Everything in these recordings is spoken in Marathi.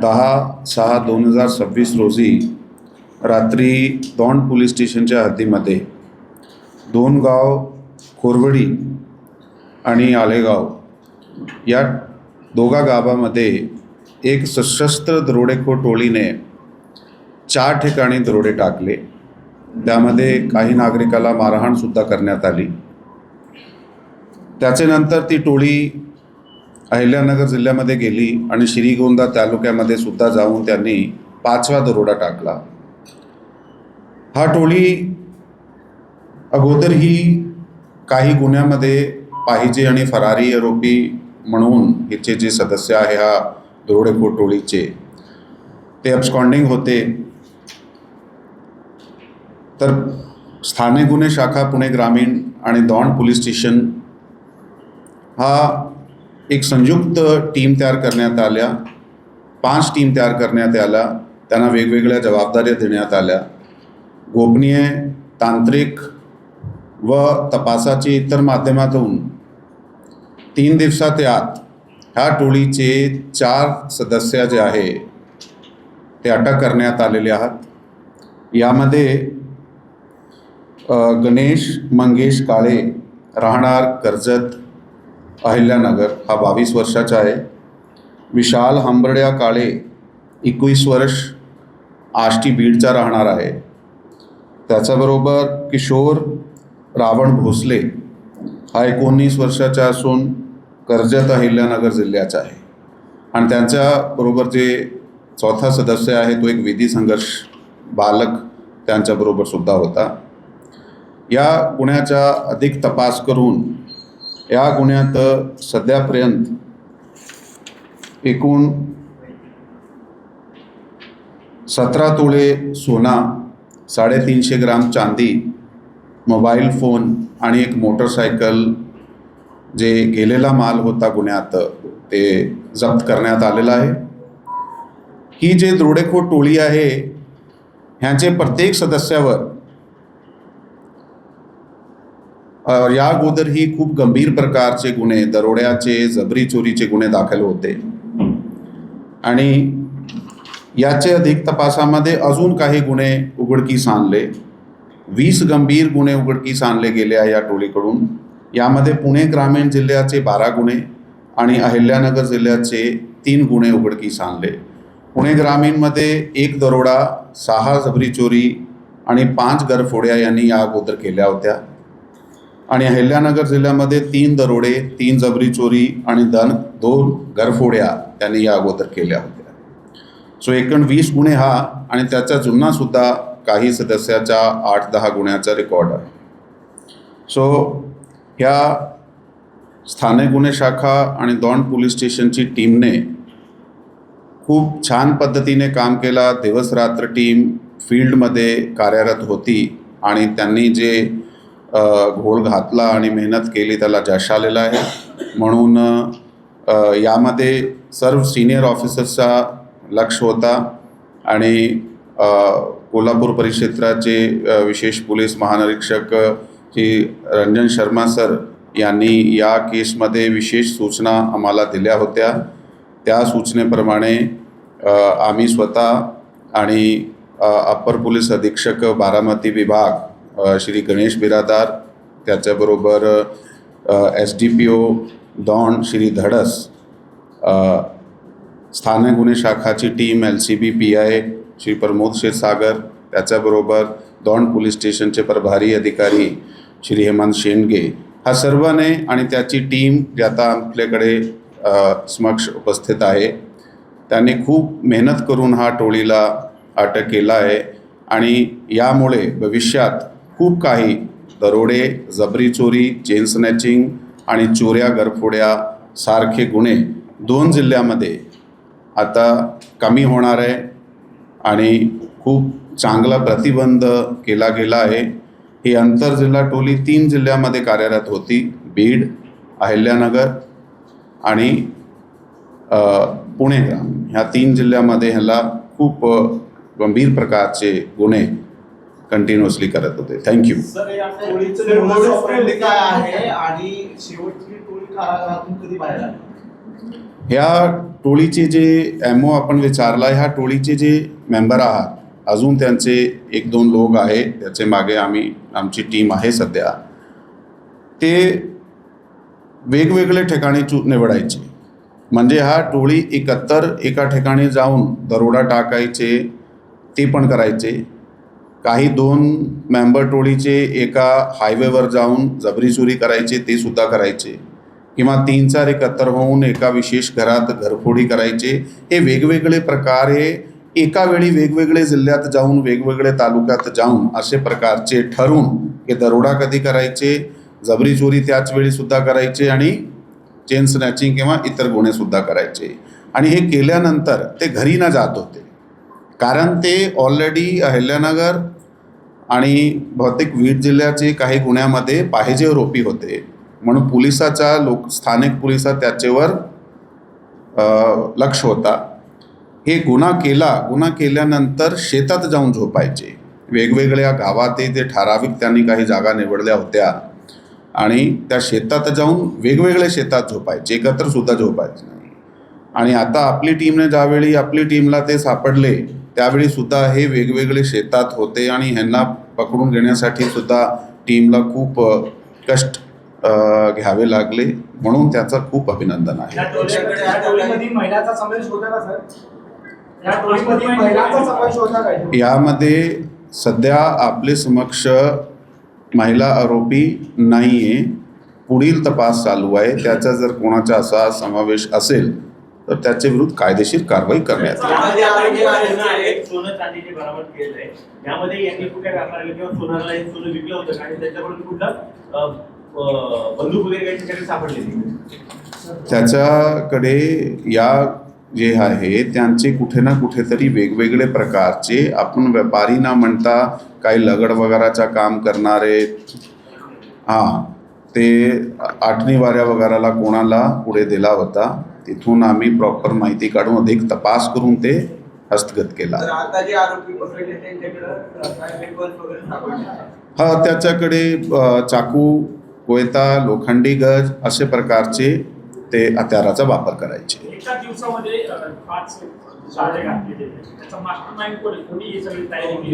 10/6/2026 रोजी रात्री दौंड पोलीस स्टेशनच्या हद्दीमध्ये दोन गाव खोरवडी आणि आलेगाव या दोघा गावामध्ये एक सशस्त्र दरोडेखोर टोळीने 4 ठिकाणी दरोडे टाकले। त्यामध्ये काही नागरिकाला मारहाणसुद्धा करण्यात आली। त्याचे नंतर ती टोळी अहिल्यानगर जिल्ह्यामध्ये गेली आणि श्रीगोंदा तालुक्यामध्ये सुद्धा जाऊन त्यांनी 5वा दरोडा टाकला। हा टोळी अगोदरही काही गुन्ह्यामध्ये पाहिजे आणि फरारी आरोपी म्हणून हिचे जे सदस्य आहे हा दरोडेखोर टोळीचे ते अब्स्कॉन्डिंग होते। तर स्थानिक गुन्हे शाखा पुणे ग्रामीण आणि दौंड पोलीस स्टेशन हा एक संयुक्त टीम तयार करण्यात आल्या। 5 टीम तयार करण्यात आल्या। त्यांना वेगवेगळ्या जबाबदाऱ्या देण्यात आल्या। गोपनीय, तांत्रिक व तपासाची इतर माध्यमातून 3 दिवसात आत ह्या टोळीचे 4 सदस्य जे आहे ते अटक करण्यात आलेले आहेत। यामध्ये गणेश मंगेश काळे राहणार कर्जत अहिल्यानगर हा 22 वर्षाचा आहे। विशाल हंबर्ड्या काळे 21 वर्ष आष्टी बीडचा राहणार आहे। त्याच्याबरोबर किशोर रावण भोसले हा 19 वर्षाचा असून कर्जत अहिल्यानगर जिल्ह्याचा आहे। आणि त्यांच्याबरोबर जे चौथा सदस्य आहे तो एक विधी संघर्ष बालक त्यांच्याबरोबर सुद्धा होता। या गुन्ह्याचा अधिक तपास करून या गुन्ह्यात सध्यापर्यंत एकूण 17 तोळे सोना, 350 ग्राम चांदी, मोबाईल फोन आणि एक मोटरसायकल जे गेलेला माल होता गुन्ह्यात ते जप्त करण्यात आलेला आहे। ही जे दरोडेखोर टोळी आहे ह्यांचे प्रत्येक सदस्यावर या अगोदरही खूप गंभीर प्रकारचे गुन्हे, दरोड्याचे, जबरी चोरीचे गुन्हे दाखल होते आणि याचे अधिक तपासामध्ये अजून काही गुन्हे उघडकीस आणले। 20 गंभीर गुन्हे उघडकीस आणले गेले आहे या टोळीकडून। यामध्ये पुणे ग्रामीण जिल्ह्याचे 12 गुन्हे आणि अहिल्यानगर जिल्ह्याचे 3 गुन्हे उघडकीस आणले। पुणे ग्रामीणमध्ये 1 दरोडा, 6 जबरी चोरी आणि 5 गरफोड्या यांनी या अगोदर केल्या होत्या आणि अहिल्यानगर जिल्ह्यामध्ये 3 दरोडे, 3 जबरी चोरी आणि 2 गरफोड्या त्यांनी या अगोदर केल्या होत्या। सो एकूण 20 गुन्हे हा आणि त्याचा जुन्नासुद्धा काही सदस्याचा 8-10 गुन्ह्याचा रेकॉर्ड आहे। सो ह्या स्थानिक गुन्हे शाखा आणि दौंड पोलीस स्टेशनची टीमने खूप छान पद्धतीने काम केला। दिवस रात्र टीम फील्डमध्ये कार्यरत होती आणि त्यांनी जे घोळ घातला आणि मेहनत केली त्याला यश आलेलं आहे। म्हणून यामध्ये सर्व सिनियर ऑफिसर्सचा लक्ष होता आणि कोल्हापूर परिक्षेत्राचे विशेष पोलीस महानिरीक्षक श्री रंजन शर्मा सर यांनी या केसमध्ये विशेष सूचना आम्हाला दिल्या होत्या। त्या सूचनेप्रमाणे आम्ही स्वतः आणि अप्पर पोलीस अधीक्षक बारामती विभाग श्री गणेश बिरादार, त्याच्याबरोबर SDPO दौंड श्री धडस, स्थानिक गुन्हे शाखाची team LCB PI Shri Pramod Kshirsagar, त्याच्याबरोबर दौंड पोलीस स्टेशनचे प्रभारी अधिकारी श्री हेमंत शेंडगे, हा सर्वांनी आणि त्याची टीम जी आता आपल्याकडे समक्ष उपस्थित आहे त्यांनी खूप मेहनत करून हा टोळीला अटक केला आहे आणि यामुळे भविष्यात खूप काही दरोडे, जबरी चोरी, चेन स्नॅचिंग आणि चोऱ्या गरफोड्या सारखे गुन्हे 2 जिल्ह्यामध्ये आता कमी होणार आहे आणि खूप चांगला प्रतिबंध केला गेला आहे। ही आंतरजिल्हा टोळी 3 जिल्ह्यामध्ये कार्यरत होती, बीड, अहिल्यानगर आणि पुणे ग्रामीण। ह्या 3 जिल्ह्यामध्ये ह्याला खूप गंभीर प्रकारचे गुन्हे कंटिन्युअसली करत होते। थँक्यू सर, या टोळीचं मोडस ऑपरेंडी काय आहे आणि शेवटची टोळी कारागृहातून कधी बाहेर आली? ह्या टोळीचे जे एमओ आपण विचारला, ह्या टोळीचे जे मेंबर आहात, अजून त्यांचे 1-2 लोक आहे, त्याचे मागे आमची टीम आहे सध्या, ते वेगवेगळे ठिकाणी निवडायचे. म्हणजे हा टोळी एकत्र एका ठिकाणी जाऊन दरोडा टाकायचे, ते पण करायचे. काही 2 मेंबर टोळीचे एका हायवेवर जाऊन जबरी चोरी करायचे, ते सुद्धा करायचे. किंवा 3-4 एकत्र होऊन एका विशेष घरात घरफोडी करायचे. हे वेगवेगळे प्रकार हे एका वेळी वेगवेगळे जिल्ह्यात जाऊन, वेगवेगळे तालुक्यात जाऊन असे प्रकारचे ठरवून हे दरोडा कधी करायचे, जबरी चोरी त्याच वेळी सुद्धा करायचे आणि चेन स्नॅचिंग किंवा इतर गुन्हे सुद्धा करायचे. आणि हे केल्यानंतर ते घरी न जात होते, कारण ते ऑलरेडी अहिल्यानगर आणि बहुतेक बीड जिल्ह्याचे काही गुन्ह्यामध्ये पाहिजे आरोपी होते. म्हणून स्थानिक पोलिसात त्याच्यावर लक्ष होता. हे गुन्हा केल्यानंतर शेतात जाऊन झोपायचे. वेगवेगळ्या गावात ते ठराविक त्यांनी काही जागा निवडल्या होत्या आणि त्या शेतात जाऊन वेगवेगळ्या शेतात झोपायचे, एकत्र सुद्धा झोपायचे नाही. आणि आता आपली टीमला ते सापडले, त्यावेळी सुद्धा हे वेगवेगळे शेतात होते आणि ह्यांना पकडून घेण्यासाठी सुद्धा टीमला खूप कष्ट घ्यावे लागले. म्हणून त्याचं खूप अभिनंदन आहे. यामध्ये सध्या आपले समक्ष महिला आरोपी नाही आहे. पुढील तपास चालू आहे. त्याचा जर कोणाचा असा समावेश असेल तर त्याच्या विरुद्ध कायदेशीर कारवाई करण्यात त्याच्याकडे या जे आहे त्यांचे कुठे ना कुठेतरी वेगवेगळे प्रकारचे, आपण व्यापारी ना म्हणता काही लगड वगैरेचं काम करणारे, ते आठणी वाऱ्या वगैरेला कोणाला पुढे दिला होता. तिथून आम्ही प्रॉपर माहिती काढून अधिक तपास करून ते हस्तगत केला. त्याच्याकडे चाकू, कोयता, लोखंडी गज असे प्रकारचे ते हत्याराचा वापर करायचे.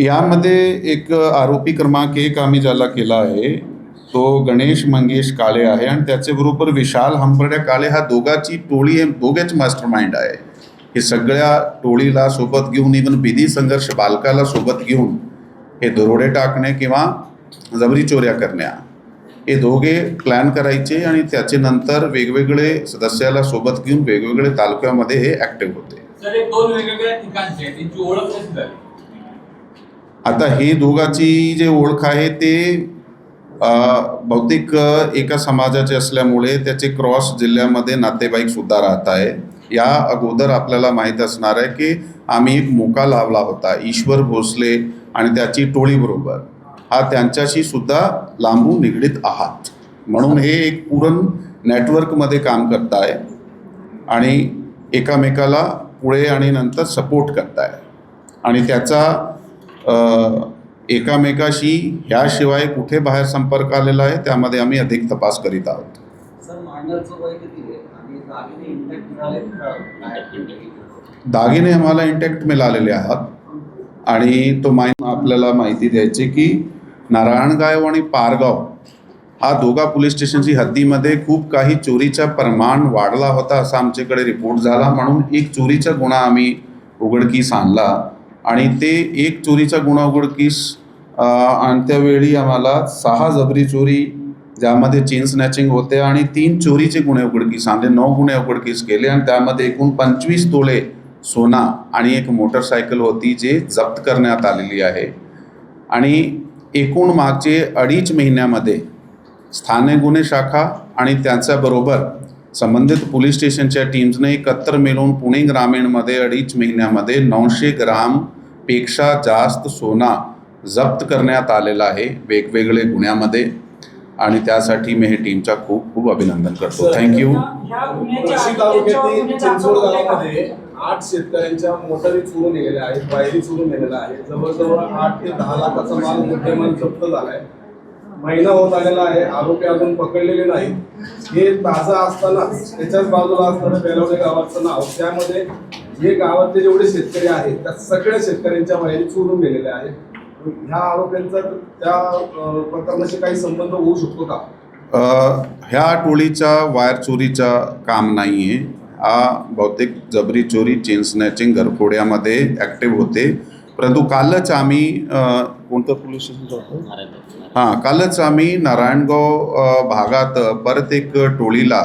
यामध्ये एक आरोपी क्रमांक 1 आम्ही ज्याला केला आहे तो गणेश मंगेश काळे आहे आणि त्याच्याबरोबर विशाल हंबर्ड्या काळे. हा दोघाची टोळी हे दोघेच मास्टर माइंड आहे. हे सगळ्या टोळीला सोबत घेऊन, इव्हन बिदी संघर्ष बालकाला सोबत घेऊन हे दरोडे टाकणे किंवा जबरी चोऱ्या करण्या हे दोघे प्लॅन करायचे आणि त्याचे नंतर वेगवेगळे सदस्याला सोबत घेऊन वेगवेगळे तालुक्यामध्ये हे ऍक्टिव्ह होते. आता हे दोघाची जे ओळख आहे ते बहुतेक एका समाजाचे असल्यामुळे त्याचे क्रॉस जिल्ह्यामध्ये नातेवाईक सुद्धा राहत आहे. या अगोदर आपल्याला माहीत असणार आहे की आम्ही एक मोका लावला होता ईश्वर भोसले आणि त्याची टोळीबरोबर. हा त्यांच्याशी सुद्धा लांबून निगडीत आहात. म्हणून हे एक पूर्ण नेटवर्कमध्ये काम करताय आणि एकामेकाला पुढे आणि नंतर सपोर्ट करताय आणि त्याचा एकामेकाशी ह्याशिवाय कुठे बाहेर संपर्क आलेला आहे त्यामध्ये आम्ही अधिक तपास करीत आहोत. दागिने आम्हाला इंटॅक्ट मिळालेले आहात आणि तो आपल्याला माहिती द्यायची की नारायणगाव आणि पारगाव हा दोघा पोलीस स्टेशनची हद्दीमध्ये खूप काही चोरीचा प्रमाण वाढला होता असा आमच्याकडे रिपोर्ट झाला. म्हणून एक चोरीचा गुन्हा आम्ही उघडकीस आणला आणि ते एक चोरीचा गुन्हा उघडकीस आणत्यावेळी आम्हाला 6 जबरी चोरी ज्यामध्ये चेन स्नॅचिंग होते आणि 3 चोरीचे गुन्हे उघडकीस आणले. 9 गुन्हे उघडकीस केले आणि त्यामध्ये एकूण 25 तोळे सोना आणि एक मोटरसायकल होती जे जप्त करण्यात आलेली आहे. आणि एकूण मागचे 2.5 महिन्यामध्ये स्थानिक गुन्हे शाखा आणि त्यांच्याबरोबर संबंधित पोलीस स्टेशनच्या टीम्सने एकत्र मिळून पुणे ग्रामीणमध्ये 2.5 महिन्यामध्ये 900 ग्रामपेक्षा जास्त सोना जप्त करण्यात आलेला आहे वेगवेगळे गुन्ह्यामध्ये. आणि त्यासाठी मी हे टीमचा खूप खूप अभिनंदन करतो. थँक्यू. 8 शेतकऱ्यांच्या मोटारी चोरून गेलेल्या आहेत, वायरी चोरून गेलेल्या आहेत. जवळजवळ 8 ते 10 लाखाचा माल मुद्देमाल जप्त झालाय. महिना होत आलेला आहे, आरोपी अजून पकडलेले नाही. हे ताजं असताना त्याच्याच बाजूला असताना बेलवडे गावाचं नाव, त्यामध्ये जे गावातले जेवढे शेतकरी आहेत त्या सगळ्या शेतकऱ्यांच्या वायरी चोरून गेलेल्या आहेत. ह्या आरोपींचा त्या प्रकरणाशी काही संबंध होऊ शकतो का? ह्या टोळीचा वायर चोरीचा काम नाही आहे. हा बहुतेक जबरी चोरी, चेन स्नॅचिंग, घरफोड्यामध्ये ॲक्टिव्ह होते. परंतु कालच आम्ही कोणतं पोलीस स्टेशन जातो? कालच आम्ही नारायणगाव भागात परत एक टोळीला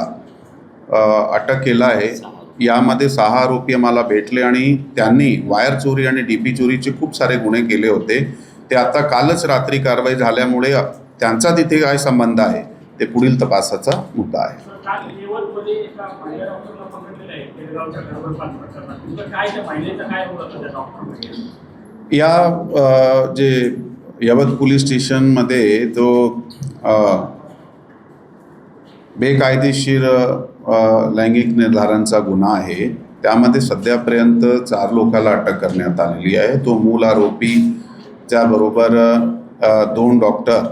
अटक केलं आहे. यामध्ये 6 आरोपी आम्हाला भेटले आणि त्यांनी वायर चोरी आणि डीपी चोरीचे खूप सारे गुन्हे केले होते. ते आता कालच रात्री कारवाई झाल्यामुळे त्यांचा तिथे काय संबंध आहे ते पुढील तपासाचा मुद्दा आहे. या जे यवत पोलीस स्टेशनमध्ये जो बेकायदेशीर लैंगिक निर्धारांचा गुन्हा आहे, त्यामध्ये सध्यापर्यंत 4 लोकांना अटक करण्यात आलेली आहे. तो मूल आरोपी, त्याबरोबर 2 डॉक्टर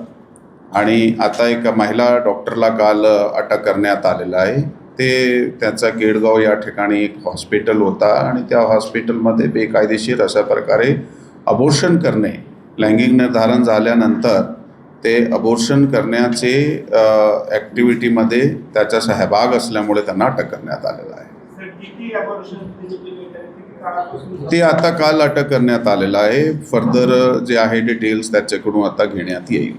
आणि आता एक महिला डॉक्टरला काल अटक करण्यात आलेलं आहे. ते त्याचा केडगाव या ठिकाणी एक हॉस्पिटल होता आणि त्या हॉस्पिटलमध्ये बेकायदेशीर अशा प्रकारे अबॉर्शन करणे, लैंगिक निर्धारण झाल्यानंतर ते अबॉर्शन करण्याचे ॲक्टिव्हिटीमध्ये त्याचा सहभाग असल्यामुळे त्यांना अटक करण्यात आलेला आहे. ते आता काल अटक करण्यात आलेलं आहे. फर्दर जे आहे डिटेल्स त्याच्याकडून आता घेण्यात येईल.